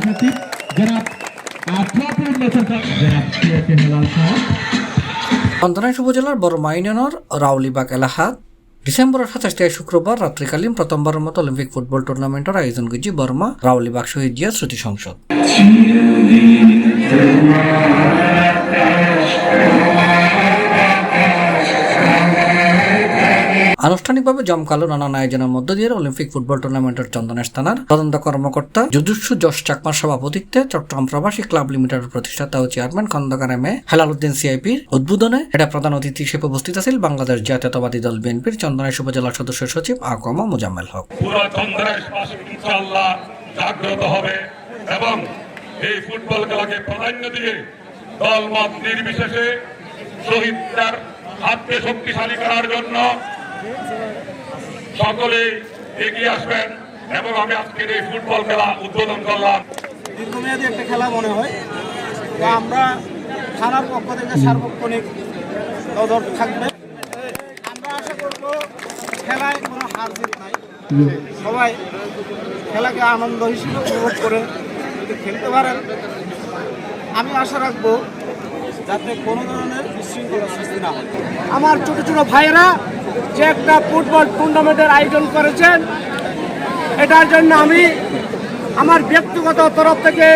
সচিব জনাব আফরাতুল নেসার জনাব সিয়াতে হেলাল সাহেব। চন্দনাইশ উপজেলার বড়মা ইউনিয়নের রাউলিবাগ এলাকাত ডিসেম্বর 27 তারিখ শুক্রবার রাত্রিকালীন প্রথমবারের মতো অলিম্পিক ফুটবল টুর্নামেন্টের আয়োজন করছে বর্মা রাউলিবাগ শহীদ জিয়া স্মৃতি সংসদ। আনুষ্ঠানিকভাবে জমকালো নানান আয়োজনের মধ্য দিয়ে অলিম্পিক ফুটবল টুর্নামেন্টের চন্দনেশ থানার তদন্ত কর্মকর্তা যুজুৎসু যশ চাকমার সভাপতিত্বে চট্টগ্রাম প্রবাসী ক্লাব লিমিটেডের প্রতিষ্ঠাতা ও chairman Khandakar M A Helal Uddin সিআইপির উদ্বোধনে এটা প্রধান অতিথি হিসেবে উপস্থিত আছেন বাংলাদেশ জাতীয়তাবাদী দল বিএনপির চন্দনেশ উপজেলা সদস্য সচিব আকমা মোজাম্মেল হক। পুরো চন্দনেশ ইনশাআল্লাহ জাগ্রত হবে এবং এই ফুটবল খেলাকে প্রাধান্য দিয়ে দলমত নির্বিশেষে শহীদদের হাতকে শক্তিশালী করার জন্য সকলে এগিয়ে আসবেন এবং আমি আজকের এই ফুটবল খেলা উদ্বোধন করলাম। দীর্ঘমেয়াদী একটা খেলা মনে হয়, তো আমরা থানার পক্ষ থেকে সার্বক্ষণিক নজর থাকবে। আমরা আশা করব খেলায় কোনো হার জিত নাই, সবাই খেলাকে আনন্দ হিসেবে উপভোগ করে যদি খেলতে পারেন। আমি আশা রাখবো যাতে কোনো ধরনের বিশৃঙ্খলা সৃষ্টি না হয়। আমার ছোট ছোট ভাইয়েরা যে একটা ফুটবল টুর্নামেন্টের আয়োজন করেছেন, এটার জন্য আমি আমার ব্যক্তিগত তরফ থেকে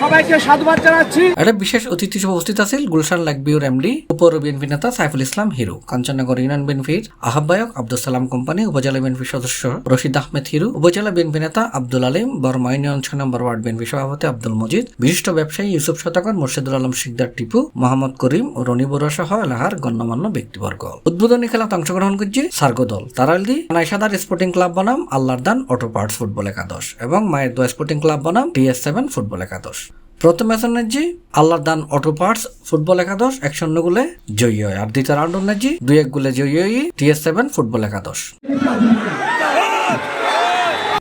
সবাইকে সাধুবাদ জানাচ্ছি। একটা বিশেষ অতিথি হিসেবে উপস্থিত আছেন গুলশান লাকবিউর এমডি উপর বিএনপি নেতা সাইফুল ইসলাম হিরু, কাঞ্চননগর ইউনিয়ন বিএনপির আহ্বায়ক আব্দুল সালাম কোম্পানি, উপজেলা বিএনপির সদস্য রশিদ আহমেদ হিরু, উপজেলা বিএনপি নেতা আব্দুল আলিম, বর্মা ইউনিয়ন 6 নম্বর ওয়ার্ড বিএনপি সভাপতি আব্দুল মজিদ, বিশিষ্ট ব্যবসায়ী ইউসুফ শতকর, মুর্শিদুল আলম শিকদার টিপু, মোহাম্মদ করিম ও রনি বড়ুয়া সহ এলাকার গণ্যমান্য ব্যক্তিবর্গ। উদ্বোধনী খেলাতে অংশগ্রহণ করছে সার্গো দল, তারালদি নাইসাদার স্পোর্টিং ক্লাব বনাম আল্লাহর দান অটো পার্টস ফুটবল একাদশ এবং মায়ের দোয়া স্পোর্টিং ক্লাব বনাম TS7 ফুটবল একাদশ। প্রথম ম্যাচে আল্লাহর দান অটো পার্টস ফুটবল একাদশ 1-0 গোলে জয়ী হয়, আর দ্বিতীয় রাউন্ড ম্যাচে 2-1 গোলে জয়ী হয় TS7 ফুটবল একাদশ।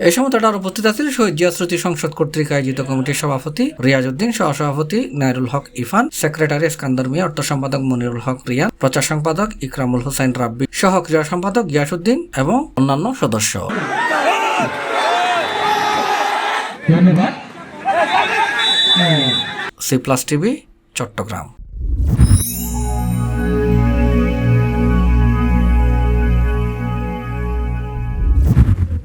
এই সময় তার উপস্থিত আছেন শহীদ জিয়া স্মৃতি সংসদ কর্তৃক আয়োজিত কমিটির সভাপতি রিয়াজ উদ্দিন, সহসভাপতি নাইরুল হক ইরফান, সেক্রেটারি স্কান্দার মিয়া, অর্থ সম্পাদক মনিরুল হক রিয়ান, প্রচার সম্পাদক ইকরামুল হোসেন রাব্বি সহ ক্রীড়া সম্পাদক গিয়াসউদ্দিন এবং অন্যান্য সদস্য। ধন্যবাদ। C+ TV Chittagong.